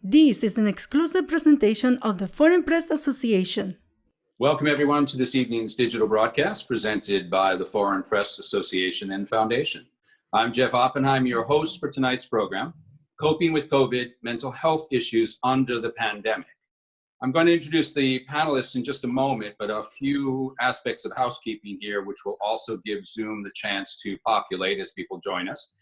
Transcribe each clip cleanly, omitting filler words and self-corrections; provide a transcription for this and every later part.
This is an exclusive presentation of the Foreign Press Association. Welcome everyone to this evening's digital broadcast presented by the Foreign Press Association and Foundation. I'm Jeff Oppenheim, your host for tonight's program, Coping with COVID, Mental Health Issues Under the Pandemic. I'm going to introduce the panelists in just a moment, but a few aspects of housekeeping here, which will also give Zoom the chance to populate as people join us.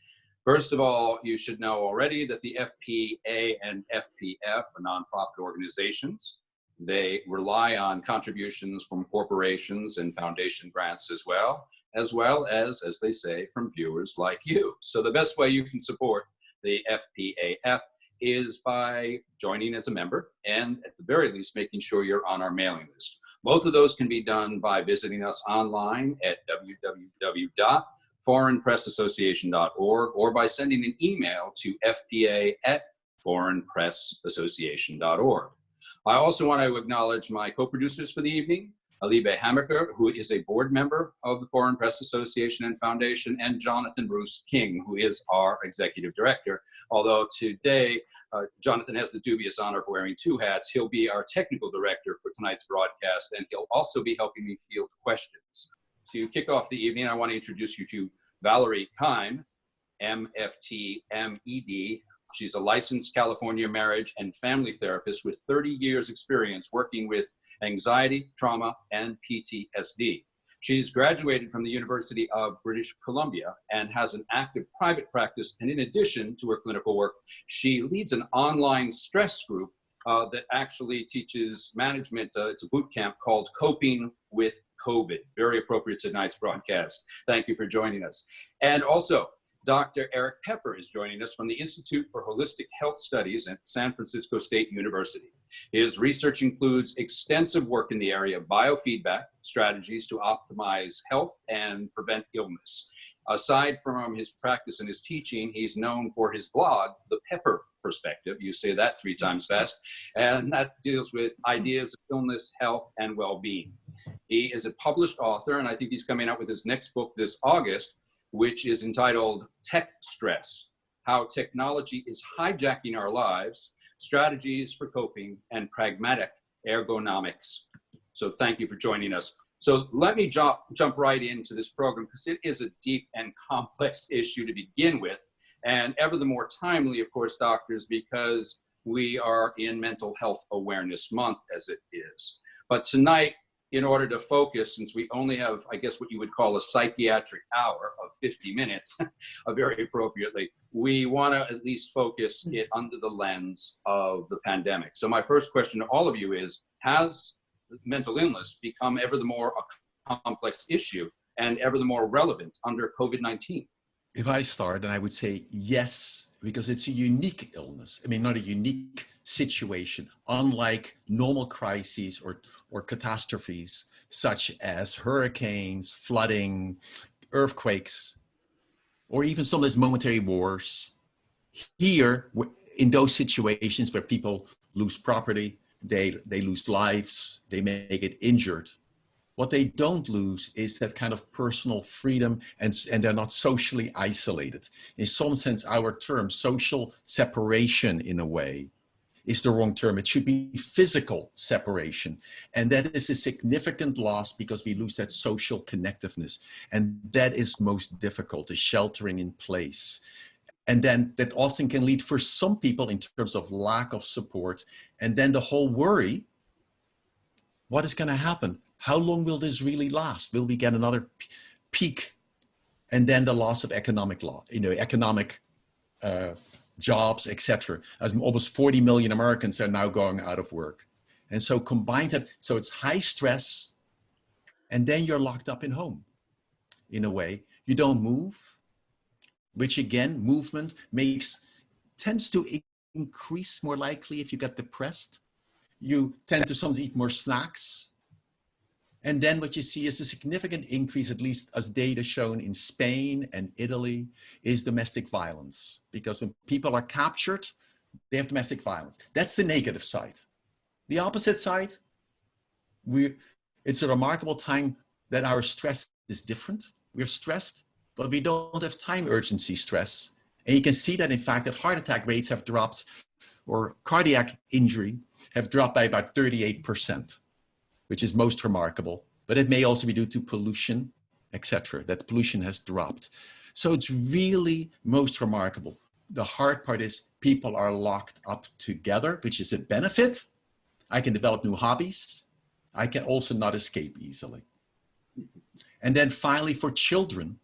First of all, you should know already that the FPA and FPF are nonprofit organizations. They rely on contributions from corporations and foundation grants as well as they say, from viewers like you. So the best way you can support the FPAF is by joining as a member and at the very least making sure you're on our mailing list. Both of those can be done by visiting us online at www.foreignpressassociation.org or by sending an email to fpa@foreignpressassociation.org. I also want to acknowledge my co-producers for the evening, Alibe Hammaker, who is a board member of the Foreign Press Association and Foundation, and Jonathan Bruce King, who is our executive director. Although today, Jonathan has the dubious honor of wearing two hats. He'll be our technical director for tonight's broadcast, and he'll also be helping me field questions. To kick off the evening, I want to introduce you to Valerie Keim, MFT, MED. She's a licensed California marriage and family therapist with 30 years experience working with anxiety, trauma, and PTSD. She's graduated from the University of British Columbia and has an active private practice. And in addition to her clinical work, she leads an online stress group that actually teaches management. It's a boot camp called Coping with COVID. Very appropriate to tonight's broadcast. Thank you for joining us. And also, Dr. Erik Peper is joining us from the Institute for Holistic Health Studies at San Francisco State University. His research includes extensive work in the area of biofeedback, strategies to optimize health and prevent illness. Aside from his practice and his teaching, he's known for his blog, The Pepper Perspective. You say that 3 times fast. And that deals with ideas of illness, health, and well-being. He is a published author, and I think he's coming out with his next book this August, which is entitled Tech Stress: How Technology is Hijacking Our Lives, Strategies for Coping, and Pragmatic Ergonomics. So thank you for joining us. So let me jump right into this program because it is a deep and complex issue to begin with, and ever the more timely, of course, doctors, because we are in Mental Health Awareness Month as it is. But tonight, in order to focus, since we only have, I guess, what you would call a psychiatric hour of 50 minutes, very appropriately, we want to at least focus it under the lens of the pandemic. So my first question to all of you is, has mental illness become ever the more a complex issue and ever the more relevant under COVID-19? If I start, then I would say yes, because it's a unique illness. I mean, not a unique situation, unlike normal crises or catastrophes, such as hurricanes, flooding, earthquakes, or even some of those momentary wars. Here, in those situations where people lose property, they lose lives, they may get injured. What they don't lose is that kind of personal freedom, and they're not socially isolated. In some sense, our term, social separation in a way, is the wrong term. It should be physical separation. And that is a significant loss because we lose that social connectiveness. And that is most difficult, the sheltering in place. And then that often can lead for some people in terms of lack of support. And then the whole worry, what is going to happen? How long will this really last? Will we get another peak? And then the loss of economic jobs, etc. As almost 40 million Americans are now going out of work. And so combined that, so it's high stress, and then you're locked up in home. In a way, you don't move, which again, movement tends to increase more likely if you get depressed. You tend to sometimes eat more snacks. And then what you see is a significant increase, at least as data shown in Spain and Italy, is domestic violence. Because when people are captured, they have domestic violence. That's the negative side. The opposite side, it's a remarkable time that our stress is different. We're stressed, but we don't have time urgency stress. And you can see that, in fact, that heart attack rates have dropped or cardiac injury have dropped by about 38%, which is most remarkable. But it may also be due to pollution, etc. That pollution has dropped. So it's really most remarkable. The hard part is people are locked up together, which is a benefit. I can develop new hobbies. I can also not escape easily. And then finally, for children,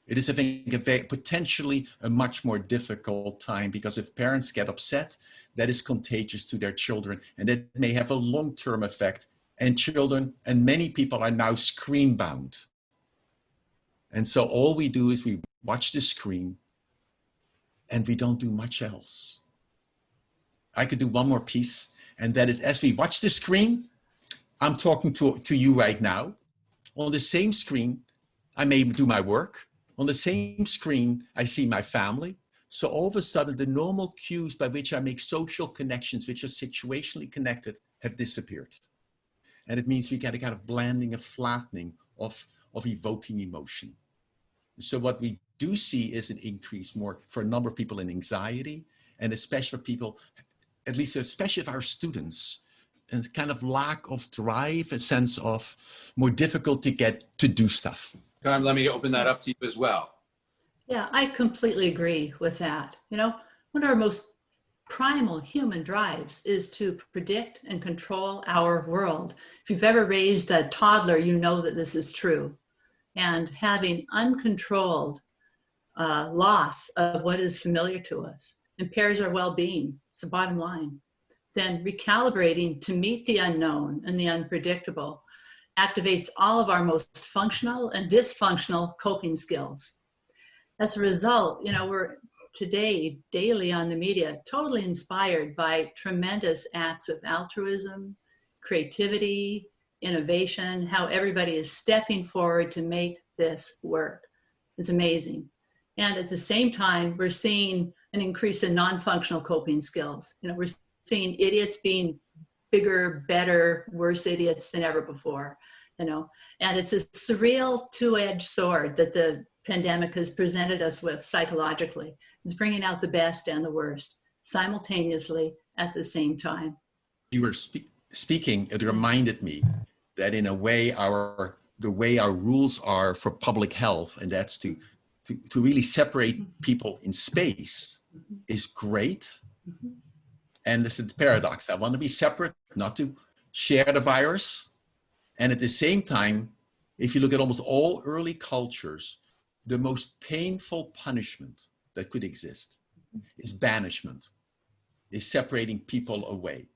it is, I think, potentially a much more difficult time, because if parents get upset, that is contagious to their children, and that may have a long-term effect. And children and many people are now screen bound. And so all we do is we watch the screen and we don't do much else. I could do one more piece, and that is, as we watch the screen, I'm talking to you right now. On the same screen, I may do my work. On the same screen, I see my family. So all of a sudden, the normal cues by which I make social connections, which are situationally connected, have disappeared. And it means we get a kind of blending, a flattening of evoking emotion. So what we do see is an increase more for a number of people in anxiety, and especially for people, at least especially of our students, and kind of lack of drive, a sense of more difficult to get to do stuff. Keim, let me open that up to you as well. Yeah, I completely agree with that. You know, one of our most primal human drives is to predict and control our world. If you've ever raised a toddler, you know that this is true. And having uncontrolled loss of what is familiar to us impairs our well-being. It's the bottom line. Then recalibrating to meet the unknown and the unpredictable activates all of our most functional and dysfunctional coping skills. As a result, you know, we're today daily on the media totally inspired by tremendous acts of altruism, creativity, innovation, how everybody is stepping forward to make this work. It's amazing. And at the same time, we're seeing an increase in non-functional coping skills. You know, we're seeing idiots being bigger, better, worse idiots than ever before, you know. And it's a surreal two-edged sword that the pandemic has presented us with psychologically. It's bringing out the best and the worst simultaneously at the same time. You were speaking, it reminded me that in a way the way our rules are for public health, and that's to really separate people in space, is great. And this is the paradox. I want to be separate, not to share the virus. And at the same time, if you look at almost all early cultures, the most painful punishment that could exist is banishment, is separating people away.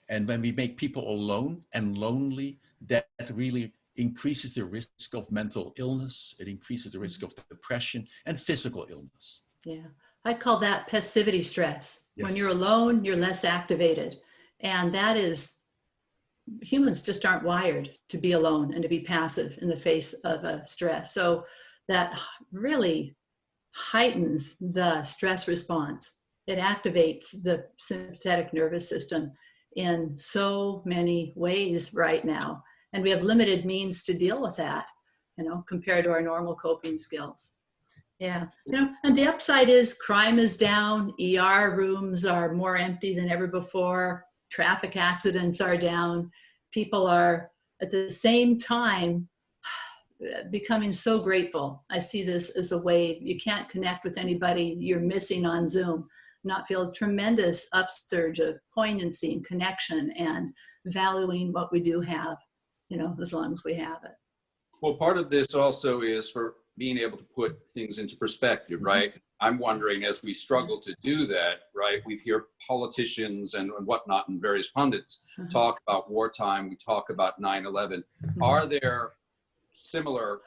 And when we make people alone and lonely, that really increases the risk of mental illness. It increases the risk of depression and physical illness. Yeah, I call that passivity stress. Yes. When you're alone, you're less activated. And that is, humans just aren't wired to be alone and to be passive in the face of a stress. So that really heightens the stress response. It activates the sympathetic nervous system in so many ways right now. And we have limited means to deal with that, you know, compared to our normal coping skills. Yeah, you know, and the upside is crime is down, ER rooms are more empty than ever before, traffic accidents are down, people are at the same time becoming so grateful. I see this as a wave. You can't connect with anybody you're missing on Zoom, not feel a tremendous upsurge of poignancy and connection and valuing what we do have, you know, as long as we have it. Well, part of this also is for being able to put things into perspective, right? I'm wondering, as we struggle to do that, right, we hear politicians and whatnot and various pundits talk about wartime, we talk about 9/11. Are there similar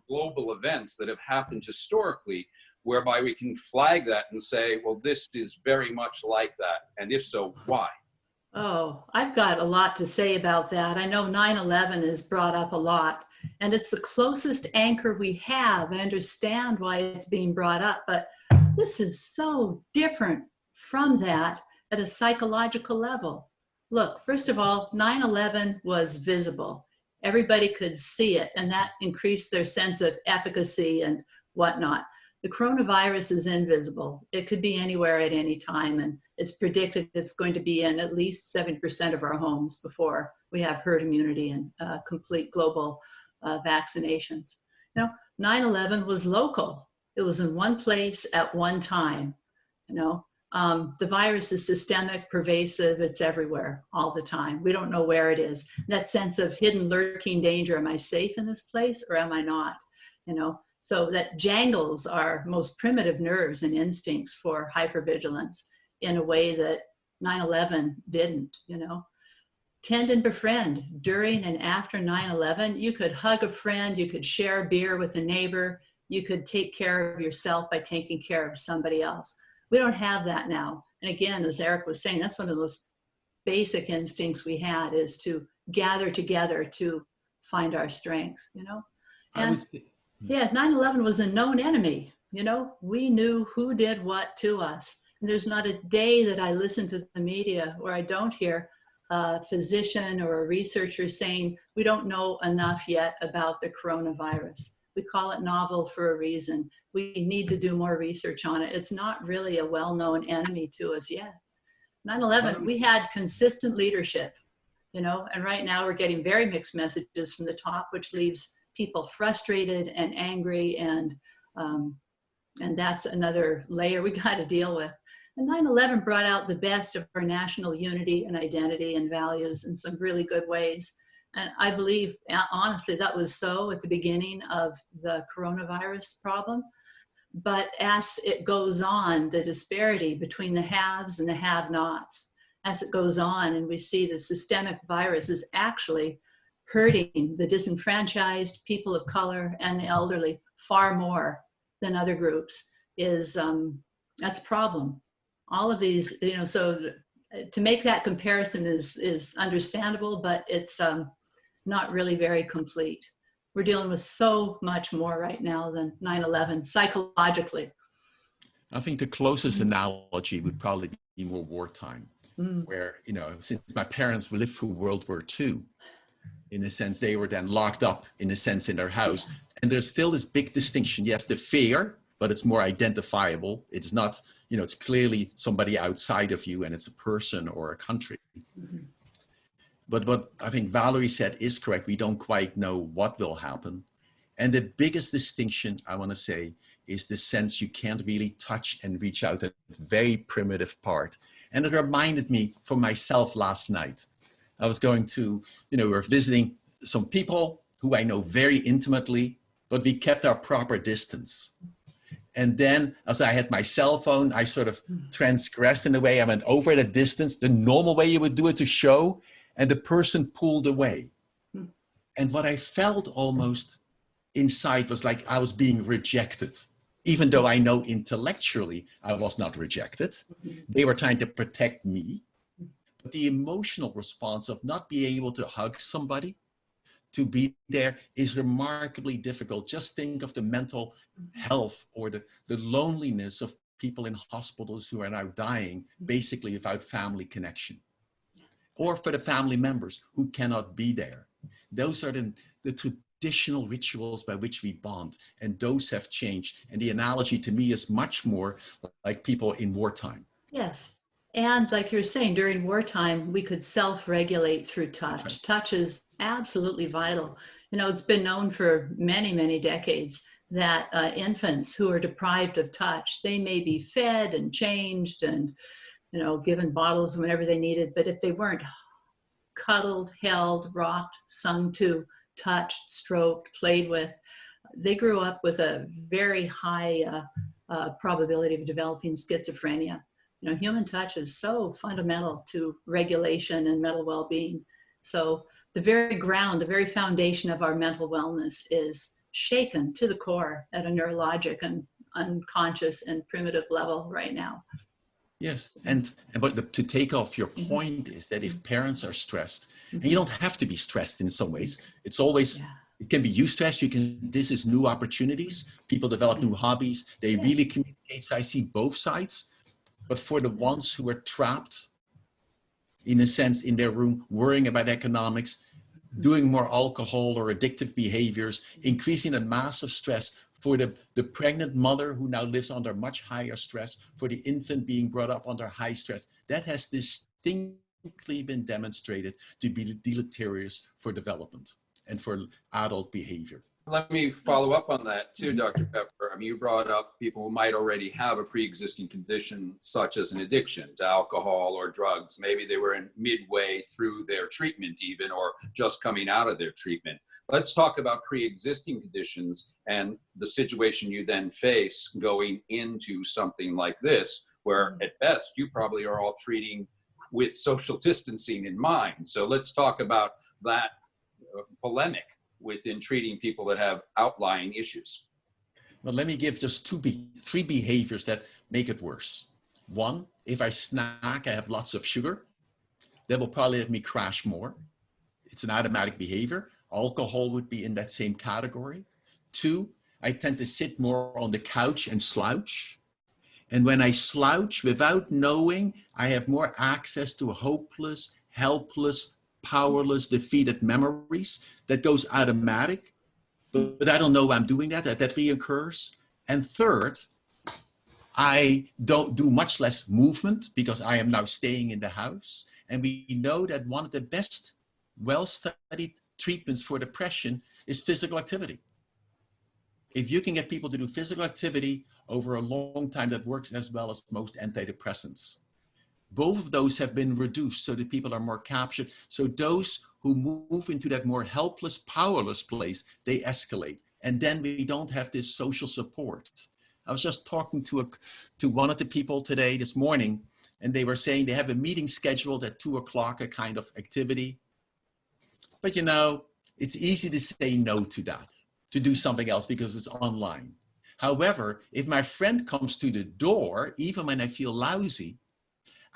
global events that have happened historically whereby we can flag that and say, well, this is very much like that? And if so, why? Oh, I've got a lot to say about that. I know 9/11 is brought up a lot, and it's the closest anchor we have. I understand why it's being brought up, but this is so different from that at a psychological level. Look, first of all, 9/11 was visible. Everybody could see it, and that increased their sense of efficacy and whatnot. The coronavirus is invisible. It could be anywhere at any time, and it's predicted it's going to be in at least 70% of our homes before we have herd immunity and complete global vaccinations. 9/11 was local. It was in one place at one time. The virus is systemic, pervasive, it's everywhere all the time. We don't know where it is. That sense of hidden, lurking danger, am I safe in this place or am I not? So that jangles our most primitive nerves and instincts for hypervigilance in a way that 9/11 didn't. Tend and befriend. During and after 9/11, you could hug a friend, you could share a beer with a neighbor, you could take care of yourself by taking care of somebody else. We don't have that now. And again, as Erik was saying, that's one of the most basic instincts we had, is to gather together to find our strength, And yeah, 9/11 was a known enemy. We knew who did what to us. And there's not a day that I listen to the media where I don't hear a physician or a researcher saying, we don't know enough yet about the coronavirus. We call it novel for a reason. We need to do more research on it. It's not really a well-known enemy to us yet. 9/11, we had consistent leadership, and right now we're getting very mixed messages from the top, which leaves people frustrated and angry, and that's another layer we got to deal with. And 9/11 brought out the best of our national unity and identity and values in some really good ways. And I believe, honestly, that was so at the beginning of the coronavirus problem. But as it goes on, the disparity between the haves and the have-nots, as it goes on, and we see the systemic virus is actually hurting the disenfranchised, people of color, and the elderly far more than other groups, that's a problem. All of these, so to make that comparison is understandable, but it's not really very complete. We're dealing with so much more right now than 9/11 psychologically. I think the closest analogy would probably be more wartime, where, since my parents lived through World War II, in a sense, they were then locked up, in a sense, in their house. And there's still this big distinction. Yes, the fear, but it's more identifiable. It's not, it's clearly somebody outside of you, and it's a person or a country. But what I think Valerie said is correct. We don't quite know what will happen. And the biggest distinction, I want to say, is the sense you can't really touch and reach out, a very primitive part. And it reminded me for myself last night. I was going to, we were visiting some people who I know very intimately, but we kept our proper distance. And then as I had my cell phone, I sort of transgressed in a way. I went over the distance, the normal way you would do it to show, and the person pulled away. And what I felt almost inside was like I was being rejected, even though I know intellectually I was not rejected. They were trying to protect me. But the emotional response of not being able to hug somebody, to be there, is remarkably difficult. Just think of the mental health or the loneliness of people in hospitals who are now dying, basically without family connection. Or for the family members who cannot be there. Those are the traditional rituals by which we bond, and those have changed. And the analogy to me is much more like people in wartime. Yes. And like you're saying, during wartime, we could self-regulate through touch. Right. Touch is absolutely vital. It's been known for many, many decades that infants who are deprived of touch, they may be fed and changed and given bottles whenever they needed, but if they weren't cuddled, held, rocked, sung to, touched, stroked, played with, they grew up with a very high probability of developing schizophrenia. Human touch is so fundamental to regulation and mental well-being. So the very ground, the very foundation of our mental wellness is shaken to the core at a neurologic and unconscious and primitive level right now. Yes, but to take off your point is that if parents are stressed, and you don't have to be stressed in some ways, it's always, it can be you stressed, this is new opportunities, people develop new hobbies, they really communicate, so I see both sides. But for the ones who are trapped, in a sense, in their room, worrying about economics, doing more alcohol or addictive behaviors, increasing the massive stress, for the pregnant mother who now lives under much higher stress, for the infant being brought up under high stress. That has distinctly been demonstrated to be deleterious for development and for adult behavior. Let me follow up on that too, Dr. Pepper. I mean, you brought up people who might already have a pre-existing condition, such as an addiction to alcohol or drugs. Maybe they were in midway through their treatment even, or just coming out of their treatment. Let's talk about pre-existing conditions and the situation you then face going into something like this, where at best you probably are all treating with social distancing in mind. So let's talk about that polemic within treating people that have outlying issues. Well, let me give just three behaviors that make it worse. One, if I snack, I have lots of sugar. That will probably let me crash more. It's an automatic behavior. Alcohol would be in that same category. Two, I tend to sit more on the couch and slouch. And when I slouch without knowing, I have more access to hopeless, helpless, powerless, defeated memories. That goes automatic, but I don't know I'm doing that reoccurs. And third, I don't do much less movement because I am now staying in the house. And we know that one of the best well-studied treatments for depression is physical activity. If you can get people to do physical activity over a long time, that works as well as most antidepressants. Both of those have been reduced so that people are more captured. So those who move into that more helpless, powerless place, they escalate. And then we don't have this social support. I was just talking to one of the people today, this morning, and they were saying they have a meeting scheduled at 2 o'clock, a kind of activity. But you know, it's easy to say no to that, to do something else because it's online. However, if my friend comes to the door, even when I feel lousy,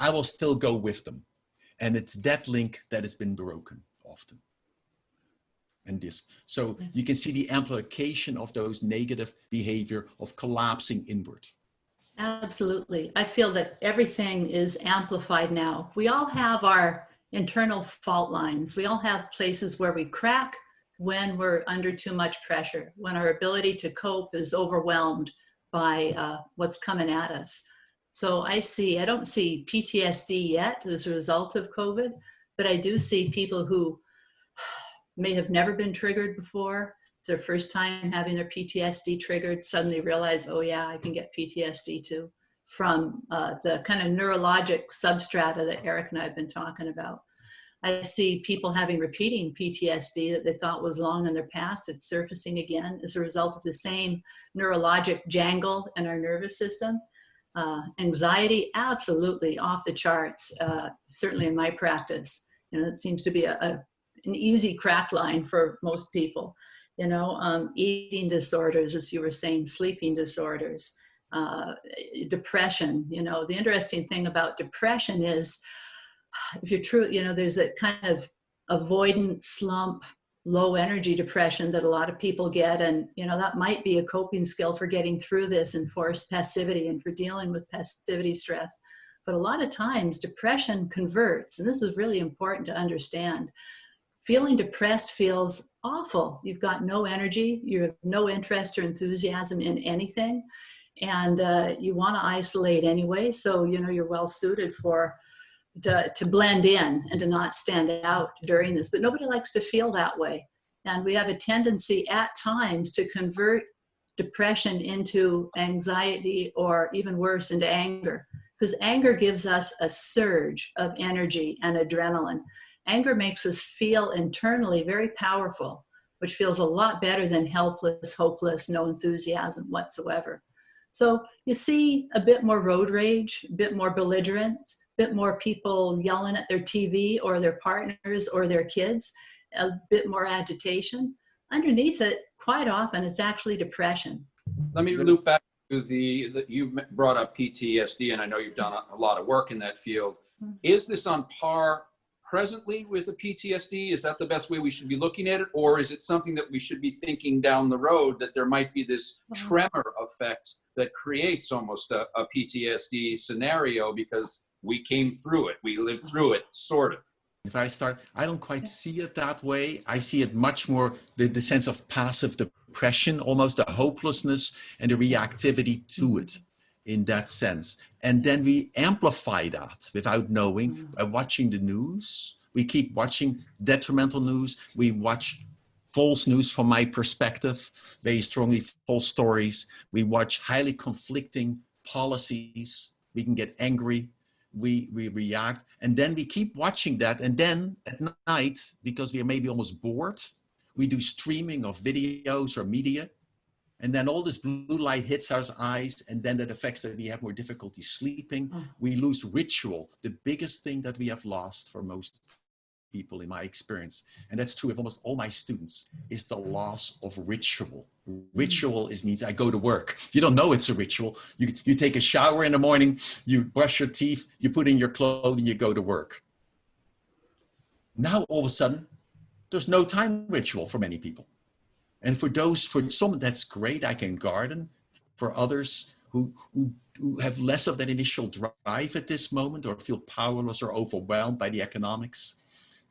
I will still go with them. And it's that link that has been broken often. And this, so you can see the amplification of those negative behavior of collapsing inward. Absolutely. I feel that everything is amplified now. We all have our internal fault lines. We all have places where we crack when we're under too much pressure, when our ability to cope is overwhelmed by what's coming at us. So I don't see PTSD yet as a result of COVID, but I do see people who may have never been triggered before. It's their first time having their PTSD triggered, suddenly realize, oh yeah, I can get PTSD too, from the kind of neurologic substrata that Erik and I have been talking about. I see people having repeating PTSD that they thought was long in their past. It's surfacing again as a result of the same neurologic jangle in our nervous system. Anxiety, absolutely off the charts, certainly in my practice. You know, it seems to be an easy crack line for most people. You know, eating disorders, as you were saying, sleeping disorders, depression. You know, the interesting thing about depression is, if you're true, you know, there's a kind of avoidant slump, low energy depression that a lot of people get. And, you know, that might be a coping skill for getting through this enforced passivity and for dealing with passivity stress. But a lot of times depression converts, and this is really important to understand. Feeling depressed feels awful. You've got no energy, you have no interest or enthusiasm in anything, and you want to isolate anyway. So, you know, you're well suited to blend in and to not stand out during this. But nobody likes to feel that way. And we have a tendency at times to convert depression into anxiety, or even worse, into anger. Because anger gives us a surge of energy and adrenaline. Anger makes us feel internally very powerful, which feels a lot better than helpless, hopeless, no enthusiasm whatsoever. So you see a bit more road rage, a bit more belligerence, a bit more people yelling at their TV or their partners or their kids, a bit more agitation. Underneath it, quite often, it's actually depression. Let me loop back to you brought up PTSD, and I know you've done a lot of work in that field. Is this on par presently with a PTSD? Is that the best way we should be looking at it? Or is it something that we should be thinking down the road that there might be this tremor effect that creates almost a PTSD scenario because we came through it, we lived through it, sort of? if I start, I don't quite see it that way. I see it much more the sense of passive depression, almost the hopelessness and the reactivity to it in that sense. And then we amplify that without knowing by watching the news. We keep watching detrimental news. We watch false news from my perspective, very strongly false stories. We watch highly conflicting policies. We can get angry. We react, and then we keep watching that, and then at night, because we are maybe almost bored, we do streaming of videos or media, and then all this blue light hits our eyes, and then that affects that we have more difficulty sleeping. We lose ritual, the biggest thing that we have lost for most people in my experience, and that's true of almost all my students, is the loss of ritual. Ritual means I go to work. You don't know it's a ritual. You take a shower in the morning, you brush your teeth, you put in your clothes, and you go to work. Now all of a sudden, there's no time ritual for many people. And for some, that's great. I can garden. For others who have less of that initial drive at this moment, or feel powerless or overwhelmed by the economics,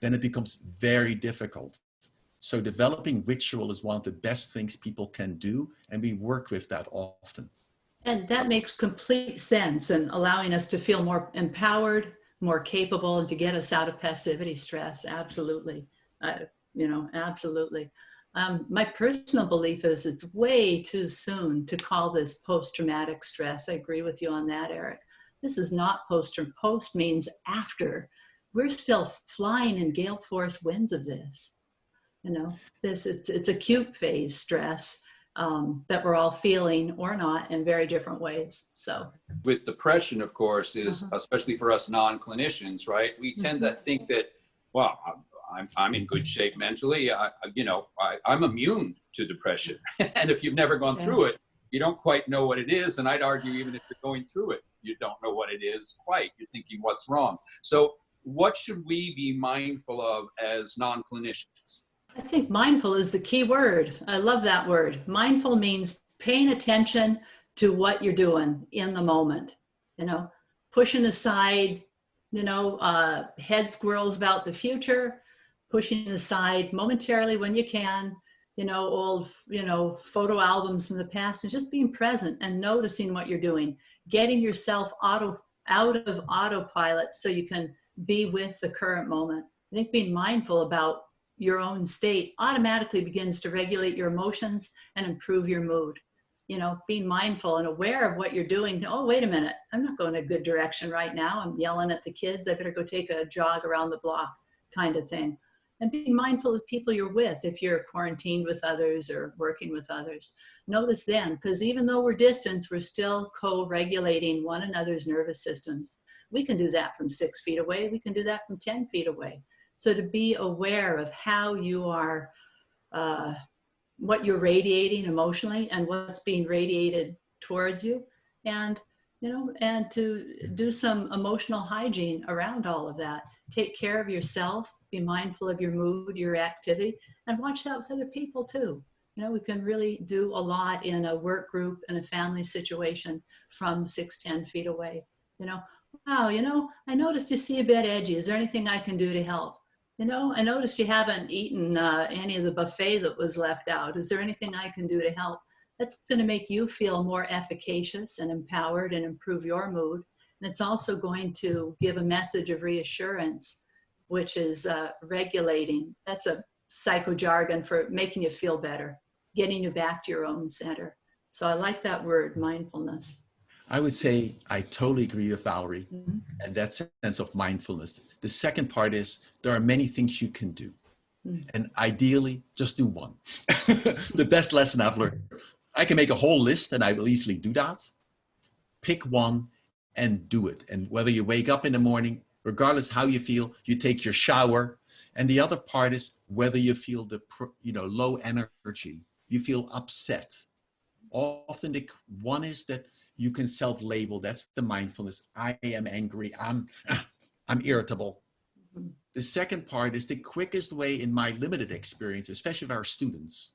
then it becomes very difficult. So developing ritual is one of the best things people can do, and we work with that often. And that makes complete sense, and allowing us to feel more empowered, more capable, and to get us out of passivity stress. Absolutely. Absolutely. My personal belief is it's way too soon to call this post-traumatic stress. I agree with you on that, Erik. This is not post. Post means after. We're still flying in gale force winds of this. It's acute phase stress that we're all feeling or not in very different ways. So with depression, of course, is especially for us non-clinicians, right? We tend to think that, well, I'm in good shape mentally. I'm immune to depression. And if you've never gone through it, you don't quite know what it is. And I'd argue even if you're going through it, you don't know what it is quite. You're thinking what's wrong. So what should we be mindful of as non-clinicians? I think mindful is the key word. I love that word. Mindful means paying attention to what you're doing in the moment, pushing aside, head squirrels about the future, pushing aside momentarily when you can, old, photo albums from the past, and just being present and noticing what you're doing, getting yourself out of autopilot so you can be with the current moment. I think being mindful about your own state automatically begins to regulate your emotions and improve your mood. Being mindful and aware of what you're doing. Oh, wait a minute, I'm not going in a good direction right now. I'm yelling at the kids. I better go take a jog around the block, kind of thing. And being mindful of people you're with. If you're quarantined with others or working with others, notice them, because even though we're distanced, we're still co-regulating one another's nervous systems. We can do that from 6 feet away. We can do that from 10 feet away. So to be aware of how you are, what you're radiating emotionally and what's being radiated towards you, and to do some emotional hygiene around all of that. Take care of yourself, be mindful of your mood, your activity, and watch that with other people too. We can really do a lot in a work group, in a family situation from 6-10 feet away. Wow, I noticed you see a bit edgy. Is there anything I can do to help? I noticed you haven't eaten any of the buffet that was left out. Is there anything I can do to help? That's going to make you feel more efficacious and empowered and improve your mood. And it's also going to give a message of reassurance, which is regulating. That's a psycho jargon for making you feel better, getting you back to your own center. So I like that word, mindfulness. I would say I totally agree with Valerie, and that sense of mindfulness. The second part is there are many things you can do, and ideally just do one. The best lesson I've learned, I can make a whole list and I will easily do that. Pick one and do it. And whether you wake up in the morning, regardless how you feel, you take your shower. And the other part is whether you feel the low energy, you feel upset. Often the one is that you can self-label. That's the mindfulness. I am angry. I'm irritable. The second part is the quickest way in my limited experience, especially of our students,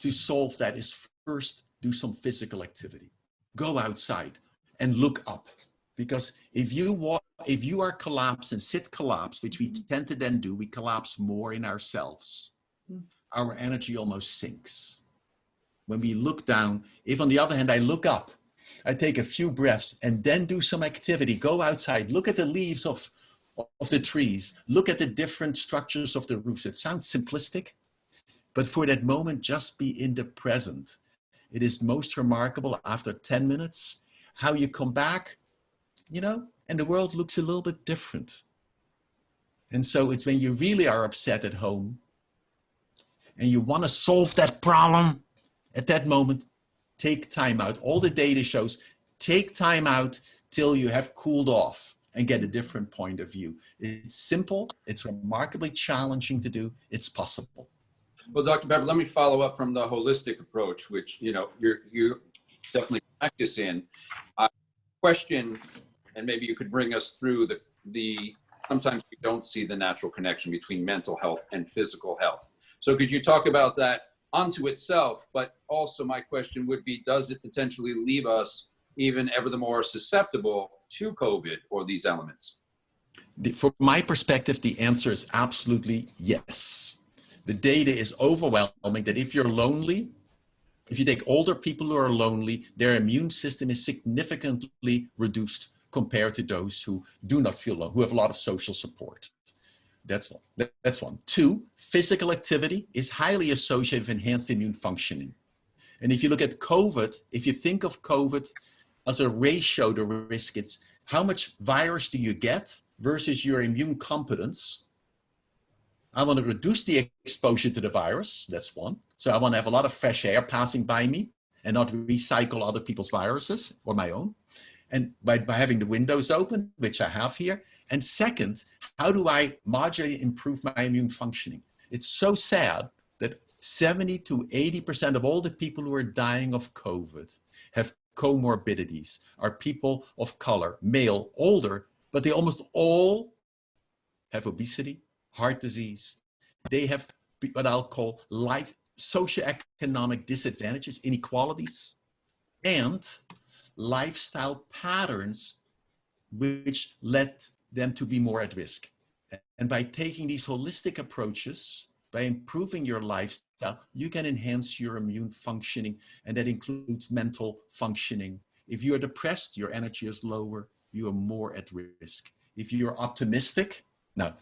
to solve that is first do some physical activity. Go outside and look up. Because if you if you are collapsed and sit collapsed, which we tend to then do, we collapse more in ourselves. Our energy almost sinks. When we look down, if on the other hand, I look up, I take a few breaths and then do some activity, go outside, look at the leaves of the trees, look at the different structures of the roofs. It sounds simplistic, but for that moment, just be in the present. It is most remarkable after 10 minutes, how you come back, you know, and the world looks a little bit different. And so it's when you really are upset at home and you want to solve that problem at that moment, take time out. All the data shows, take time out till you have cooled off and get a different point of view. It's simple, it's remarkably challenging to do, it's possible. Well, Dr. Peper, let me follow up from the holistic approach, which, you know, you definitely practice in. Question, and maybe you could bring us through the sometimes we don't see the natural connection between mental health and physical health. So could you talk about that unto itself, but also my question would be, does it potentially leave us even ever the more susceptible to COVID or these elements? From my perspective, the answer is absolutely yes. The data is overwhelming that if you're lonely, if you take older people who are lonely, their immune system is significantly reduced compared to those who do not feel lonely, who have a lot of social support. That's one. That's one. Two, physical activity is highly associated with enhanced immune functioning. And if you look at COVID, if you think of COVID as a ratio to risk, it's how much virus do you get versus your immune competence. I want to reduce the exposure to the virus. That's one. So I want to have a lot of fresh air passing by me and not recycle other people's viruses or my own. And by having the windows open, which I have here. And second, how do I modulate, improve my immune functioning? It's so sad that 70 to 80% of all the people who are dying of COVID have comorbidities, are people of color, male, older, but they almost all have obesity, heart disease. They have what I'll call life socioeconomic disadvantages, inequalities, and lifestyle patterns which led them to be more at risk. And by taking these holistic approaches, by improving your lifestyle, you can enhance your immune functioning, and that includes mental functioning. If you are depressed, your energy is lower, you are more at risk. If you're optimistic, now,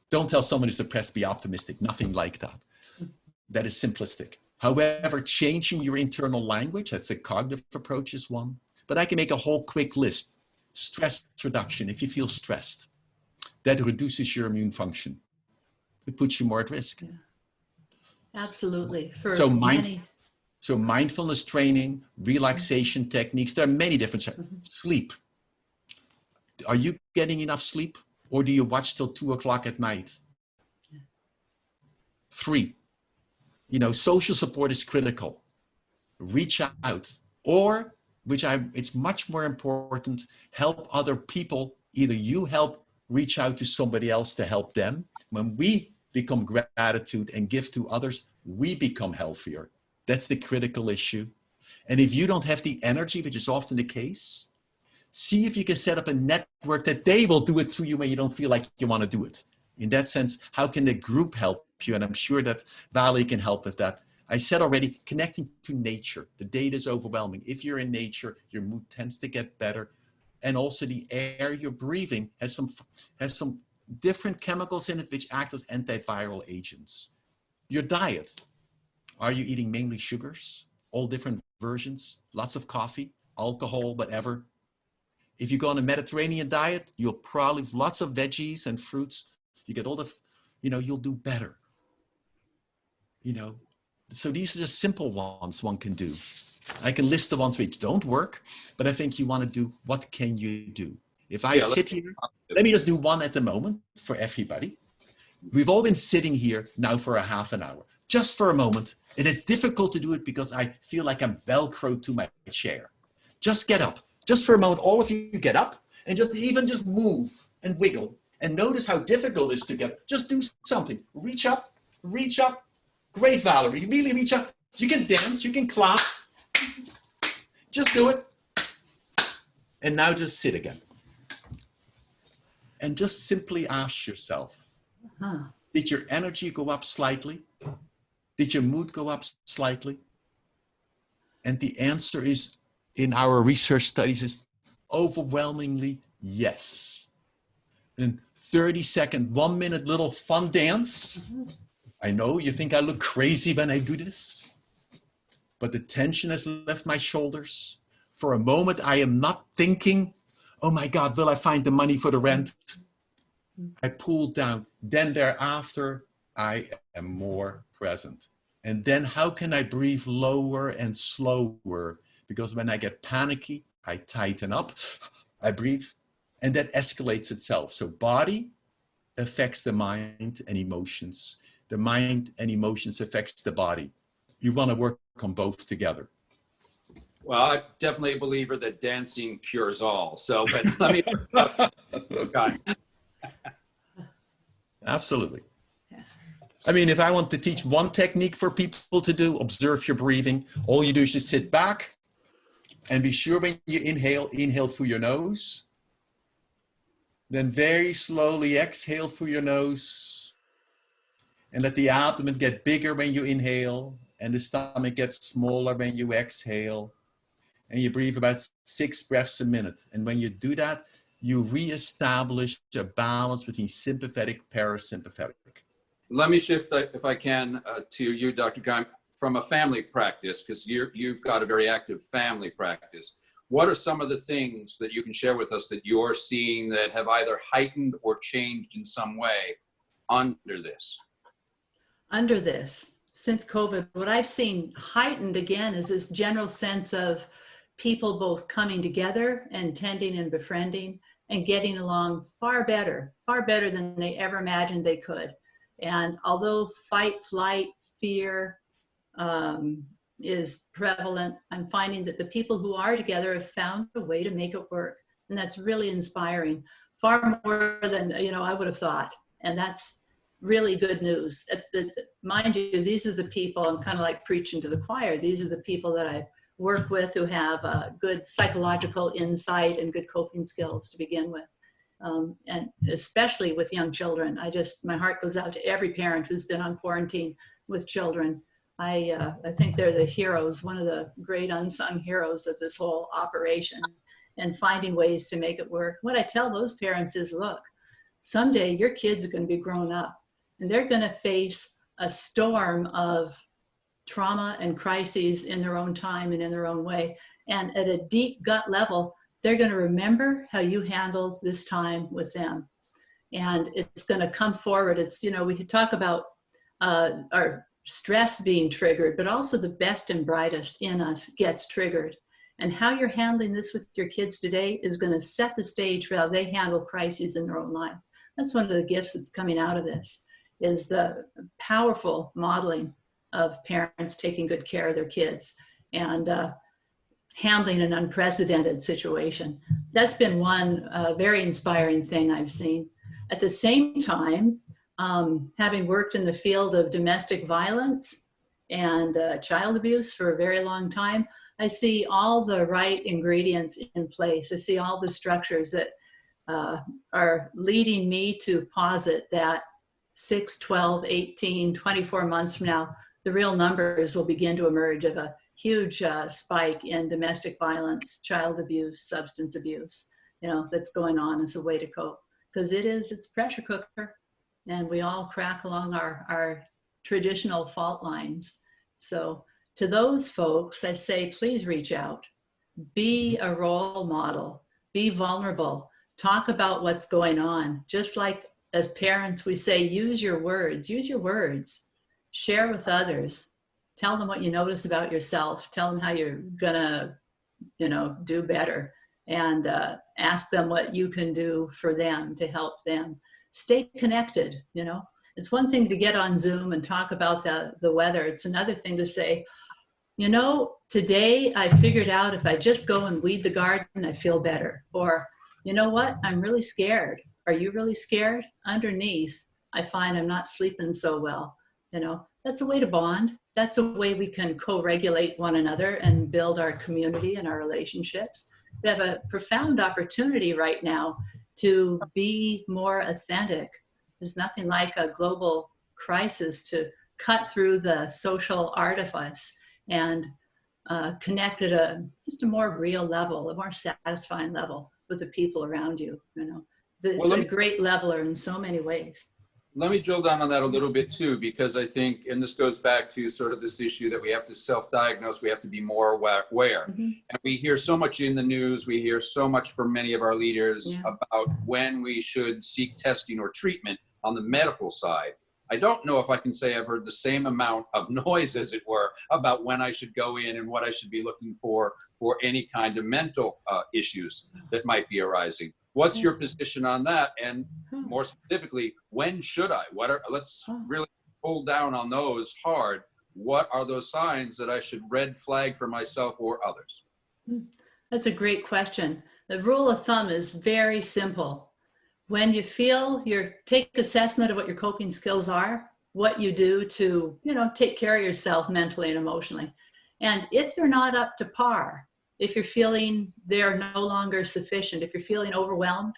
don't tell someone who's depressed, be optimistic, nothing like that. That is simplistic. However, changing your internal language, that's a cognitive approach is one, but I can make a whole quick list. Stress reduction, if you feel stressed, that reduces your immune function. It puts you more at risk. Yeah. Absolutely. For so, many. So mindfulness training, relaxation techniques, there are many different Sleep. Are you getting enough sleep? Or do you watch till 2 o'clock at night? 3, social support is critical. Reach out, or it's much more important, help other people. Either you help reach out to somebody else to help them. When we become gratitude and give to others, we become healthier. That's the critical issue. And if you don't have the energy, which is often the case, see if you can set up a network that they will do it to you when you don't feel like you want to do it. In that sense, how can the group help you? And I'm sure that Valerie can help with that. I said already, connecting to nature. The data is overwhelming. If you're in nature, your mood tends to get better. And also the air you're breathing has some different chemicals in it which act as antiviral agents. Your diet. Are you eating mainly sugars? All different versions, lots of coffee, alcohol, whatever. If you go on a Mediterranean diet, you'll probably have lots of veggies and fruits. You get all the, you'll do better. So these are just simple ones one can do. I can list the ones which don't work, but I think you want to do, what can you do? If I sit here, let me just do one at the moment for everybody. We've all been sitting here now for a half an hour, just for a moment. And it's difficult to do it because I feel like I'm Velcroed to my chair. Just get up. Just for a moment, all of you get up and just move and wiggle. And notice how difficult it is to get up. Just do something. Reach up, reach up. Great, Valerie. Really reach up. You can dance, you can clap. Just do it. And now just sit again. and just simply ask yourself, did your energy go up slightly? Did your mood go up slightly? And the answer is, in our research studies, is overwhelmingly yes. In 30-second, 1 minute little fun dance. I know you think I look crazy when I do this, but the tension has left my shoulders. For a moment, I am not thinking, oh my God, will I find the money for the rent? I pull down. Then thereafter, I am more present. And then how can I breathe lower and slower? Because when I get panicky, I tighten up, I breathe, and that escalates itself. So body affects the mind and emotions. The mind and emotions affects the body. You want to work on both together. Well, I'm definitely a believer that dancing cures all. So, but let me. Okay. Absolutely. I mean, if I want to teach one technique for people to do, observe your breathing. All you do is just sit back and be sure when you inhale through your nose. Then very slowly exhale through your nose. And let the abdomen get bigger when you inhale and the stomach gets smaller when you exhale. And you breathe about 6 breaths a minute. And when you do that, you reestablish a balance between sympathetic, parasympathetic. Let me shift, if I can, to you, Dr. Keim, from a family practice, because you've got a very active family practice. What are some of the things that you can share with us that you're seeing that have either heightened or changed in some way under this? Under this, since COVID, what I've seen heightened again is this general sense of people both coming together and tending and befriending and getting along far better than they ever imagined they could. And although fight, flight, fear is prevalent, I'm finding that the people who are together have found a way to make it work. And that's really inspiring, far more than, I would have thought. And that's really good news. Mind you, these are the people, I'm kind of like preaching to the choir. These are the people that I work with who have good psychological insight and good coping skills to begin with. And especially with young children. My heart goes out to every parent who's been on quarantine with children. I think they're the heroes, one of the great unsung heroes of this whole operation, and finding ways to make it work. What I tell those parents is, look, someday your kids are going to be grown up and they're going to face a storm of trauma and crises in their own time and in their own way. And at a deep gut level, they're going to remember how you handled this time with them. And it's going to come forward. It's, we could talk about our stress being triggered, but also the best and brightest in us gets triggered. And how you're handling this with your kids today is going to set the stage for how they handle crises in their own life. That's one of the gifts that's coming out of this, is the powerful modeling of parents taking good care of their kids and handling an unprecedented situation. That's been one very inspiring thing I've seen. At the same time, having worked in the field of domestic violence and child abuse for a very long time, I see all the right ingredients in place. I see all the structures that are leading me to posit that 6, 12, 18, 24 months from now, the real numbers will begin to emerge of a huge spike in domestic violence, child abuse, substance abuse, that's going on as a way to cope. Because it's pressure cooker, and we all crack along our traditional fault lines. So to those folks, I say, please reach out, be a role model, be vulnerable, talk about what's going on. Just like as parents, we say, use your words, share with others. Tell them what you notice about yourself. Tell them how you're gonna, do better, and ask them what you can do for them to help them. Stay connected. It's one thing to get on Zoom and talk about the weather. It's another thing to say, today I figured out if I just go and weed the garden, I feel better. Or, you know what? I'm really scared. Are you really scared? Underneath, I find I'm not sleeping so well. That's a way to bond. That's a way we can co-regulate one another and build our community and our relationships. We have a profound opportunity right now to be more authentic. There's nothing like a global crisis to cut through the social artifice and connect at just a more real level, a more satisfying level with the people around you. You know, it's a great leveler in so many ways. Let me drill down on that a little bit too, because I think, and this goes back to sort of this issue that we have to self-diagnose, we have to be more aware. Mm-hmm. And we hear so much in the news, we hear so much from many of our leaders about when we should seek testing or treatment on the medical side. I don't know if I can say I've heard the same amount of noise, as it were, about when I should go in and what I should be looking for any kind of mental issues that might be arising. What's your position on that? And more specifically, when should I? Let's really pull down on those hard. What are those signs that I should red flag for myself or others? That's a great question. The rule of thumb is very simple. When you feel take assessment of what your coping skills are, what you do to, take care of yourself mentally and emotionally. And if they're not up to par, if you're feeling they're no longer sufficient, if you're feeling overwhelmed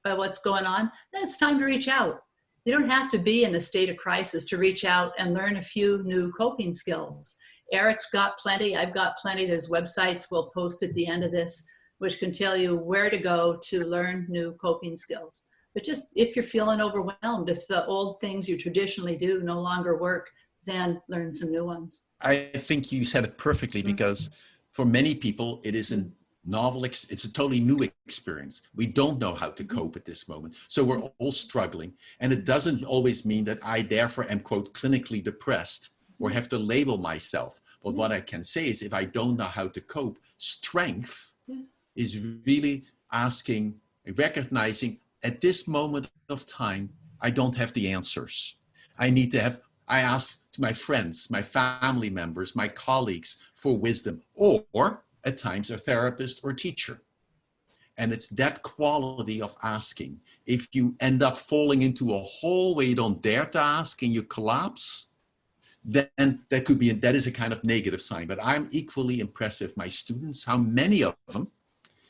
by what's going on, then it's time to reach out. You don't have to be in a state of crisis to reach out and learn a few new coping skills. Erik's got plenty, I've got plenty. There's websites we'll post at the end of this, which can tell you where to go to learn new coping skills. But just if you're feeling overwhelmed, if the old things you traditionally do no longer work, then learn some new ones. I think you said it perfectly, because for many people, it is a novel, it's a totally new experience. We don't know how to cope at this moment. So we're all struggling. And it doesn't always mean that I therefore am, quote, clinically depressed or have to label myself. But what I can say is, if I don't know how to cope, strength is really recognizing at this moment of time, I don't have the answers. I ask to my friends, my family members, my colleagues for wisdom, or at times a therapist or teacher. And it's that quality of asking. If you end up falling into a hole where you don't dare to ask and you collapse, then that is a kind of negative sign. But I'm equally impressed with my students, how many of them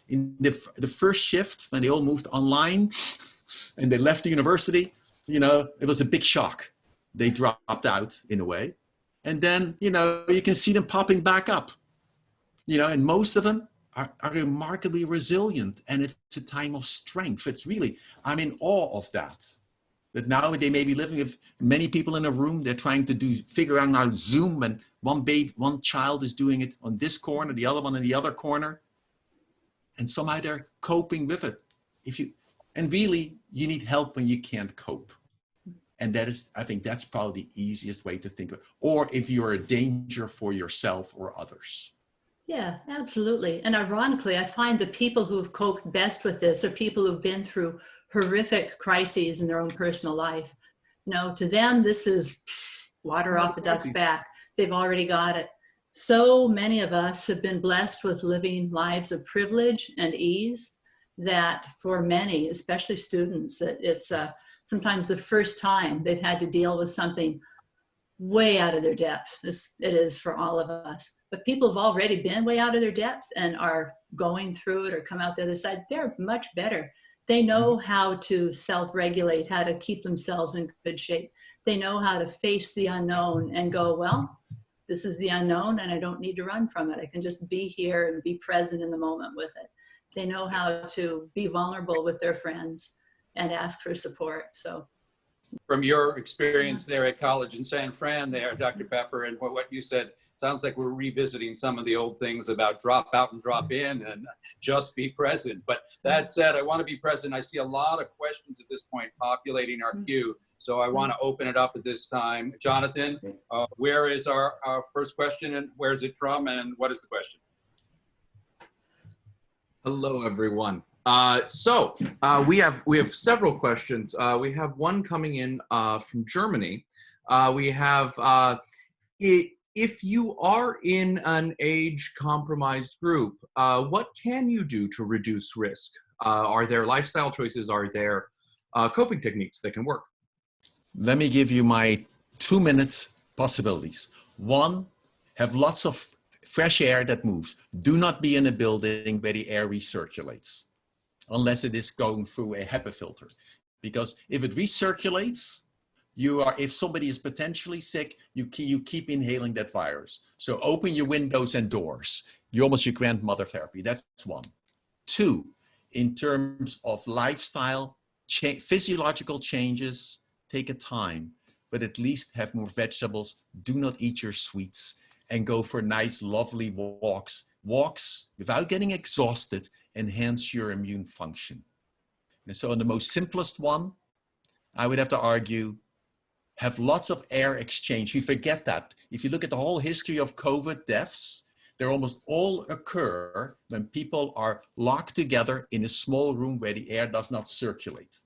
in the first shift, when they all moved online and they left the university, it was a big shock. They dropped out in a way. And then, you can see them popping back up, and most of them are remarkably resilient. And it's a time of strength. It's really, I'm in awe of that. That now they may be living with many people in a room. They're trying to figure out how Zoom, and one child is doing it on this corner, the other one in the other corner. And somehow they're coping with it. And really, you need help when you can't cope. And I think that's probably the easiest way to think of it. Or if you're a danger for yourself or others. Yeah, absolutely. And ironically, I find the people who have coped best with this are people who've been through horrific crises in their own personal life. To them, this is water off a duck's back. They've already got it. So many of us have been blessed with living lives of privilege and ease that for many, especially students, that it's sometimes the first time they've had to deal with something way out of their depth. It is for all of us. But people have already been way out of their depth and are going through it or come out the other side. They're much better. They know how to self-regulate, how to keep themselves in good shape. They know how to face the unknown and go, well, this is the unknown and I don't need to run from it. I can just be here and be present in the moment with it. They know how to be vulnerable with their friends and ask for support. So from your experience there at college in San Fran there, Dr. Peper, and what you said, sounds like we're revisiting some of the old things about drop out and drop in and just be present. But that said, I want to be present. I see a lot of questions at this point populating our queue. So I want to open it up at this time. Jonathan, where is our first question, and where is it from, and what is the question? Hello, everyone. We have several questions. We have one coming in from Germany. We have, if you are in an age-compromised group, what can you do to reduce risk? Are there lifestyle choices? Are there coping techniques that can work? Let me give you my 2-minute possibilities. One, have lots of fresh air that moves. Do not be in a building where the air recirculates. unless it is going through a HEPA filter. Because if it recirculates, if somebody is potentially sick, you keep inhaling that virus. So open your windows and doors. You're almost your grandmother therapy. That's one. Two, in terms of lifestyle, physiological changes, take a time, but at least have more vegetables. Do not eat your sweets and go for nice, lovely walks. Walks, without getting exhausted, enhance your immune function. And so in the most simplest one, I would have to argue, have lots of air exchange. We forget that. If you look at the whole history of COVID deaths, they almost all occur when people are locked together in a small room where the air does not circulate.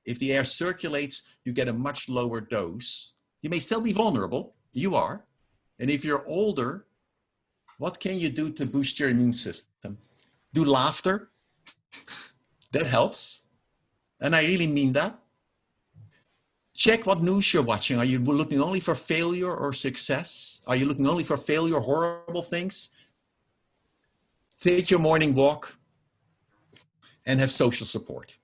If the air circulates, you get a much lower dose. You may still be vulnerable, you are. And if you're older, what can you do to boost your immune system? Do laughter, that helps. And I really mean that. Check what news you're watching. Are you looking only for failure or success? Are you looking only for failure, horrible things? Take your morning walk and have social support.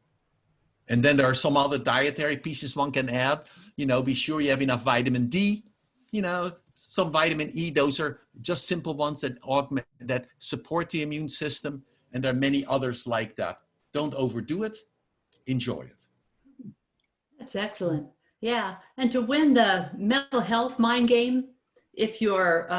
And then there are some other dietary pieces one can add. You know, be sure you have enough vitamin D, you know, some vitamin E. Those are just simple ones that augment, that support the immune system. And there are many others like that. Don't overdo it. Enjoy it. That's excellent. Yeah. And to win the mental health mind game, if you're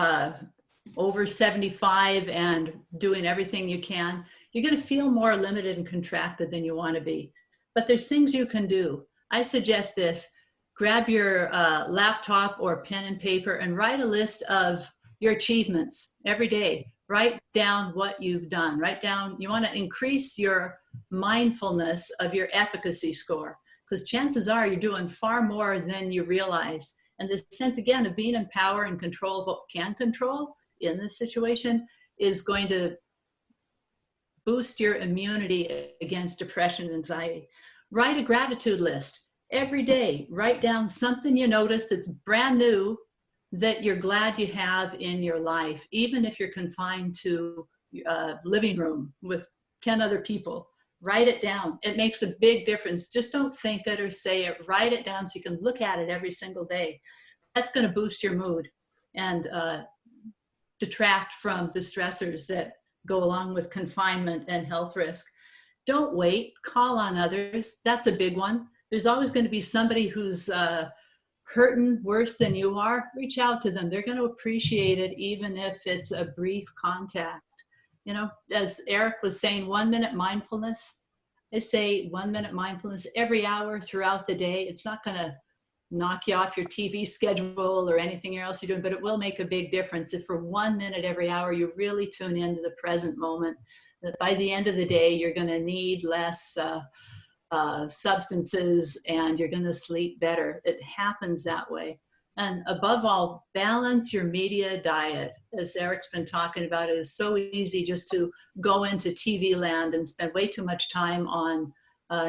over 75 and doing everything you can, you're going to feel more limited and contracted than you want to be. But there's things you can do. I suggest this. Grab your laptop or pen and paper and write a list of your achievements every day. Write down what you've done. Write down, you want to increase your mindfulness of your efficacy score, because chances are you're doing far more than you realize. And the sense, again, of being in power and control of what we can control in this situation is going to boost your immunity against depression and anxiety. Write a gratitude list every day. Write down something you noticed that's brand new that you're glad you have in your life, even if you're confined to a living room with 10 other people. Write it down. It makes a big difference. Just don't think it or say it. Write it down so you can look at it every single day. That's going to boost your mood and detract from the stressors that go along with confinement and health risk. Don't wait. Call on others. That's a big one. There's always going to be somebody who's hurting worse than you are. Reach out to them. They're going to appreciate it, even if it's a brief contact. You know, as Erik was saying, 1 minute mindfulness. I say 1 minute mindfulness every hour throughout the day. It's not going to knock you off your TV schedule or anything else you're doing, but it will make a big difference if for 1 minute every hour you really tune into the present moment. That by the end of the day, you're going to need less substances and you're going to sleep better. It happens that way. And above all, balance your media diet. As Erik's been talking about, it is so easy just to go into TV land and spend way too much time on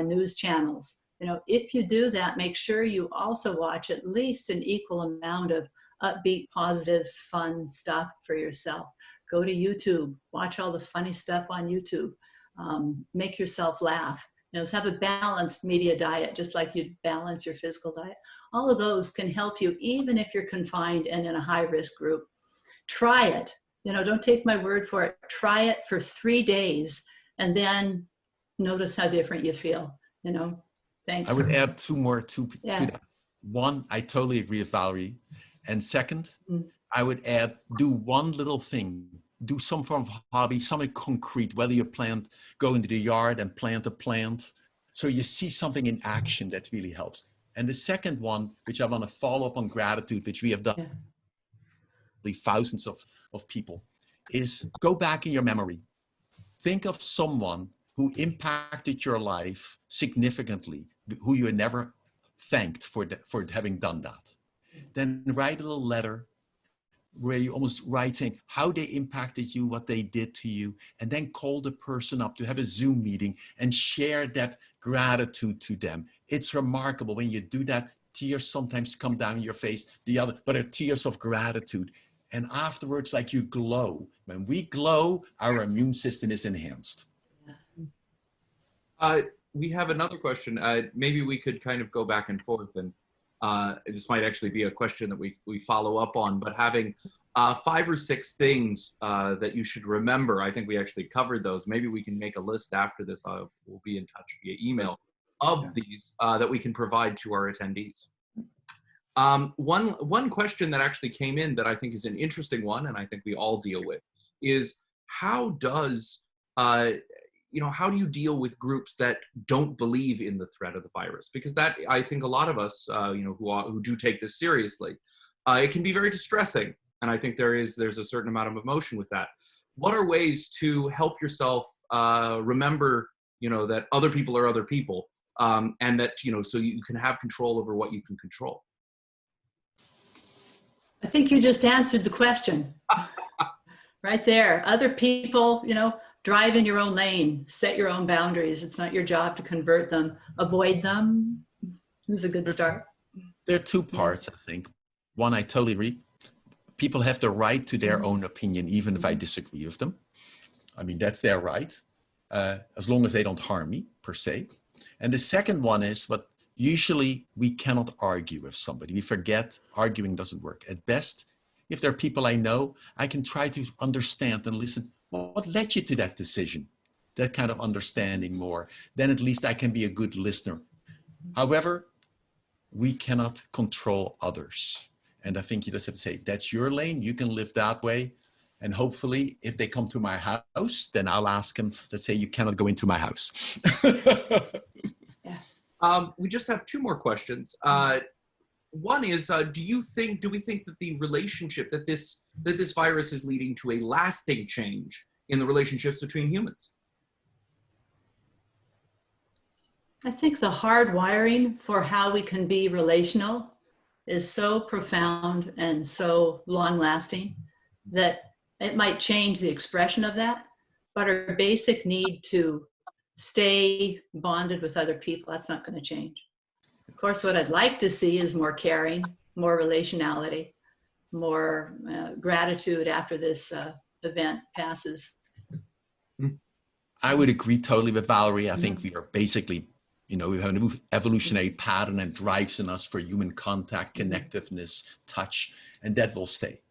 news channels. You know, if you do that, make sure you also watch at least an equal amount of upbeat, positive, fun stuff for yourself. Go to YouTube, watch all the funny stuff on YouTube, make yourself laugh. You know, so have a balanced media diet, just like you balance your physical diet. All of those can help you, even if you're confined and in a high-risk group. Try it. You know, don't take my word for it. Try it for 3 days, and then notice how different you feel. You know, thanks. I would add two more to that. One, I totally agree with Valerie. And second, I would add, do one little thing. Do some form of hobby, something concrete, whether you go into the yard and plant a plant. So you see something in action that really helps. And the second one, which I want to follow up on gratitude, which we have done, thousands of people, is go back in your memory. Think of someone who impacted your life significantly, who you never thanked for having done that. Then write a little letter where you almost write saying how they impacted you, what they did to you, and then call the person up to have a Zoom meeting and share that gratitude to them. It's remarkable when you do that. Tears sometimes come down your face, but they're tears of gratitude. And afterwards, like you glow. When we glow, our immune system is enhanced. We have another question. Maybe we could kind of go back and forth, and this might actually be a question that we follow up on, but having 5 or 6 things that you should remember. I think we actually covered those. Maybe we can make a list after this. We'll be in touch via email of these that we can provide to our attendees. One question that actually came in that I think is an interesting one, and I think we all deal with, is how does how do you deal with groups that don't believe in the threat of the virus? Because that, I think a lot of us, who do take this seriously, it can be very distressing. And I think there's a certain amount of emotion with that. What are ways to help yourself remember, that other people are other people, and that, so you can have control over what you can control? I think you just answered the question right there. Other people, drive in your own lane, set your own boundaries. It's not your job to convert them. Avoid them is a good start. There are 2 parts, I think. One, I totally agree. People have the right to their own opinion, even if I disagree with them. I mean, that's their right, as long as they don't harm me, per se. And the second one is, but usually we cannot argue with somebody. We forget arguing doesn't work. At best, if there are people I know, I can try to understand and listen. What led you to that decision? That kind of understanding more. Then at least I can be a good listener. However, we cannot control others. And I think you just have to say, that's your lane. You can live that way. And hopefully, if they come to my house, then I'll ask them, let's say, you cannot go into my house. We just have 2 more questions. One is, do we think that the relationship that this virus is leading to a lasting change in the relationships between humans? I think the hardwiring for how we can be relational is so profound and so long-lasting that it might change the expression of that, but our basic need to stay bonded with other people, that's not going to change. Of course, what I'd like to see is more caring, more relationality, more gratitude after this event passes. I would agree totally with Valerie. I think we are basically, we have an evolutionary pattern and drives in us for human contact, connectiveness, touch, and that will stay.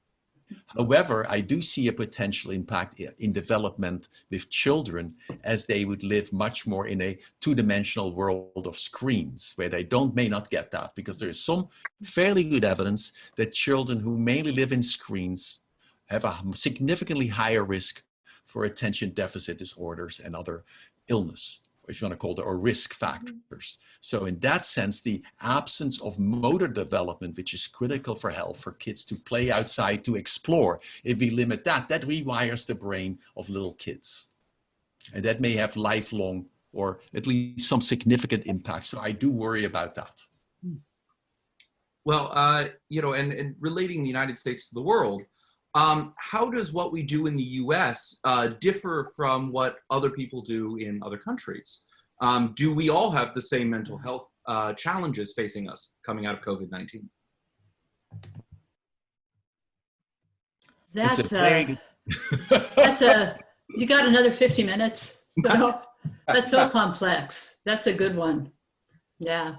However, I do see a potential impact in development with children as they would live much more in a 2-dimensional world of screens where they may not get that, because there is some fairly good evidence that children who mainly live in screens have a significantly higher risk for attention deficit disorders and other illness, if you want to call it, or risk factors. So in that sense, the absence of motor development, which is critical for health, for kids to play outside, to explore, if we limit that rewires the brain of little kids. And that may have lifelong or at least some significant impact. So I do worry about that. Well, and relating the United States to the world, how does what we do in the US differ from what other people do in other countries? Do we all have the same mental health challenges facing us coming out of COVID-19? You got another 50 minutes. That's so complex. That's a good one. Yeah.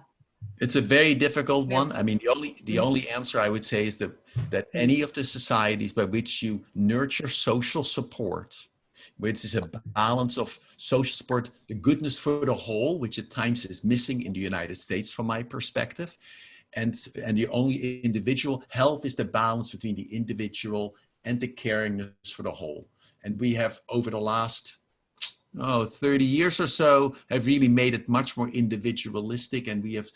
It's a very difficult one. I mean, the only answer I would say is that any of the societies by which you nurture social support, which is a balance of social support, the goodness for the whole, which at times is missing in the United States from my perspective, and the only individual health is the balance between the individual and the caringness for the whole. And we have, over the last 30 years or so, have really made it much more individualistic, and we have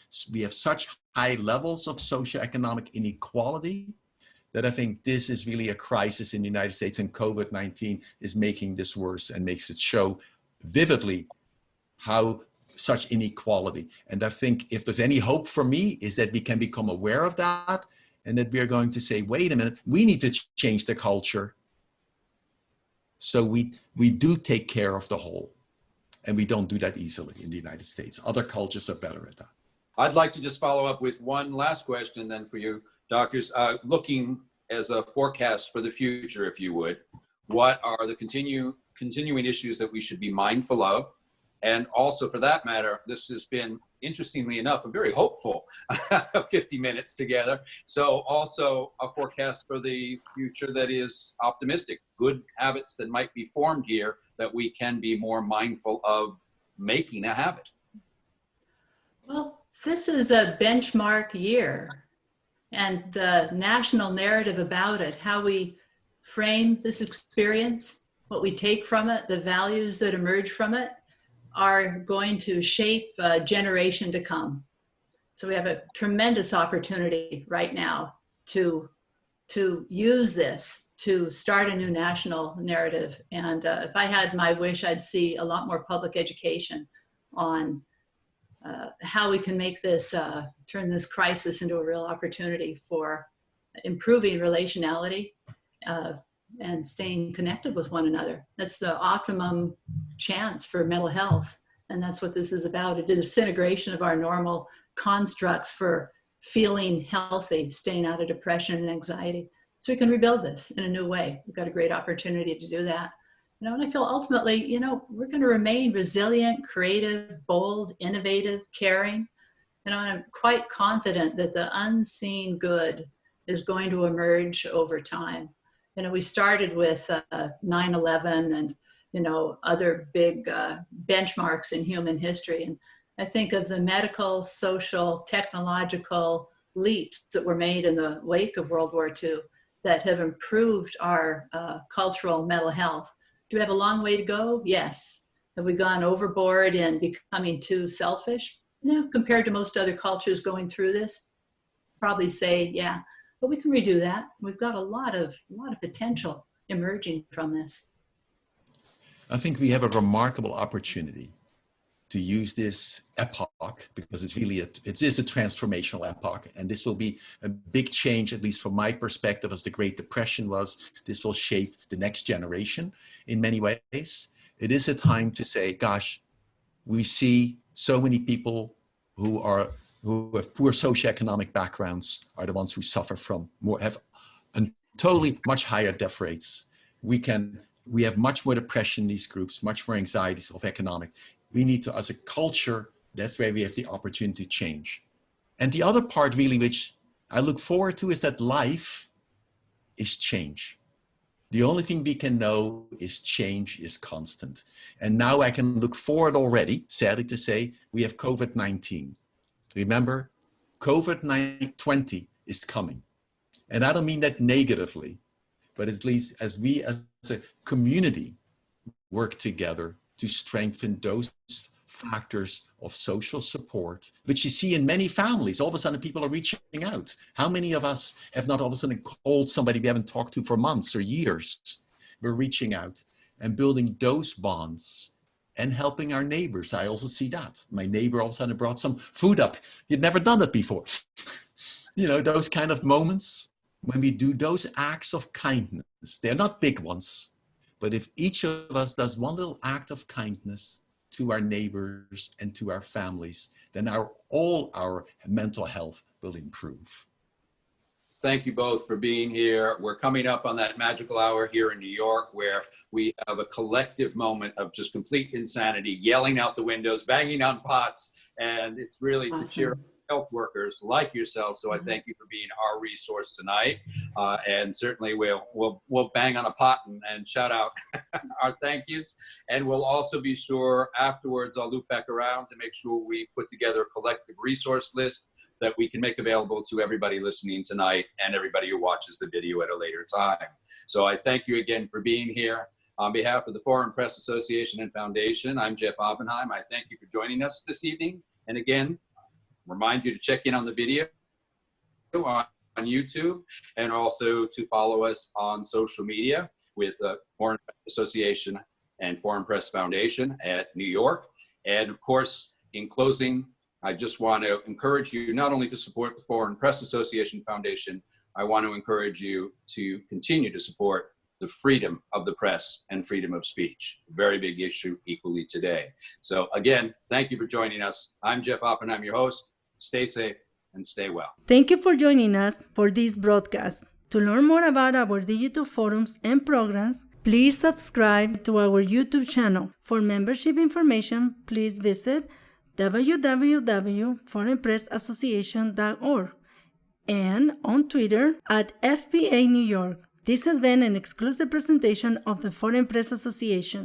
such high levels of socioeconomic inequality that I think this is really a crisis in the United States, and COVID-19 is making this worse and makes it show vividly how such inequality. And I think if there's any hope for me is that we can become aware of that, and that we are going to say, wait a minute, we need to change the culture. So we do take care of the whole, and we don't do that easily in the United States. Other cultures are better at that. I'd like to just follow up with one last question then for you, doctors. Looking as a forecast for the future, if you would, what are the continuing issues that we should be mindful of? And also, for that matter, this has been, interestingly enough, a very hopeful 50 minutes together. So also a forecast for the future that is optimistic, good habits that might be formed here that we can be more mindful of making a habit. Well, this is a benchmark year, and the national narrative about it, how we frame this experience, what we take from it, the values that emerge from it, are going to shape a generation to come. So we have a tremendous opportunity right now to use this to start a new national narrative. And if I had my wish, I'd see a lot more public education on how we can make this, turn this crisis into a real opportunity for improving relationality and staying connected with one another. That's the optimum chance for mental health. And that's what this is about. A disintegration of our normal constructs for feeling healthy, staying out of depression and anxiety. So we can rebuild this in a new way. We've got a great opportunity to do that. You know, and I feel ultimately, you know, we're going to remain resilient, creative, bold, innovative, caring. You know, and I'm quite confident that the unseen good is going to emerge over time. You know, we started with 9/11 and, you know, other big benchmarks in human history. And I think of the medical, social, technological leaps that were made in the wake of World War II that have improved our cultural mental health. Do we have a long way to go? Yes. Have we gone overboard in becoming too selfish? Yeah, compared to most other cultures going through this, probably say, yeah. But we can redo that. We've got a lot of potential emerging from this. I think we have a remarkable opportunity to use this epoch, because it's really it is a transformational epoch, and this will be a big change, at least from my perspective, as the Great Depression was. This will shape the next generation in many ways. It is a time to say, gosh, we see so many people who have poor socioeconomic backgrounds are the ones who suffer from have totally much higher death rates. We have much more depression in these groups, much more anxieties of economic. We need to, as a culture, that's where we have the opportunity to change. And the other part really, which I look forward to, is that life is change. The only thing we can know is change is constant. And now I can look forward already, sadly to say, we have COVID-19. Remember, COVID-20 is coming. And I don't mean that negatively, but at least as we as a community work together to strengthen those factors of social support, which you see in many families. All of a sudden people are reaching out. How many of us have not all of a sudden called somebody we haven't talked to for months or years? We're reaching out and building those bonds and helping our neighbors. I also see that. My neighbor all of a sudden brought some food up. He'd never done that before. You know, those kind of moments when we do those acts of kindness. They're not big ones, but if each of us does one little act of kindness to our neighbors and to our families, then all our mental health will improve. Thank you both for being here. We're coming up on that magical hour here in New York where we have a collective moment of just complete insanity, yelling out the windows, banging on pots, and it's really awesome to cheer up health workers like yourself. So I thank you for being our resource tonight. And certainly we'll bang on a pot and shout out our thank yous. And we'll also be sure afterwards, I'll loop back around to make sure we put together a collective resource list that we can make available to everybody listening tonight and everybody who watches the video at a later time. So I thank you again for being here. On behalf of the Foreign Press Association and Foundation, I'm Jeff Oppenheim. I thank you for joining us this evening. And again, remind you to check in on the video on YouTube and also to follow us on social media with Foreign Press Association and Foreign Press Foundation at New York. And of course, in closing, I just want to encourage you not only to support the Foreign Press Association Foundation, I want to encourage you to continue to support the freedom of the press and freedom of speech. A very big issue equally today. So again, thank you for joining us. I'm Jeff Oppenheim, your host. Stay safe and stay well. Thank you for joining us for this broadcast. To learn more about our digital forums and programs, Please subscribe to our YouTube channel. For membership information, please visit www.foreignpressassociation.org and on Twitter at FPA New York. This has been an exclusive presentation of the Foreign Press Association.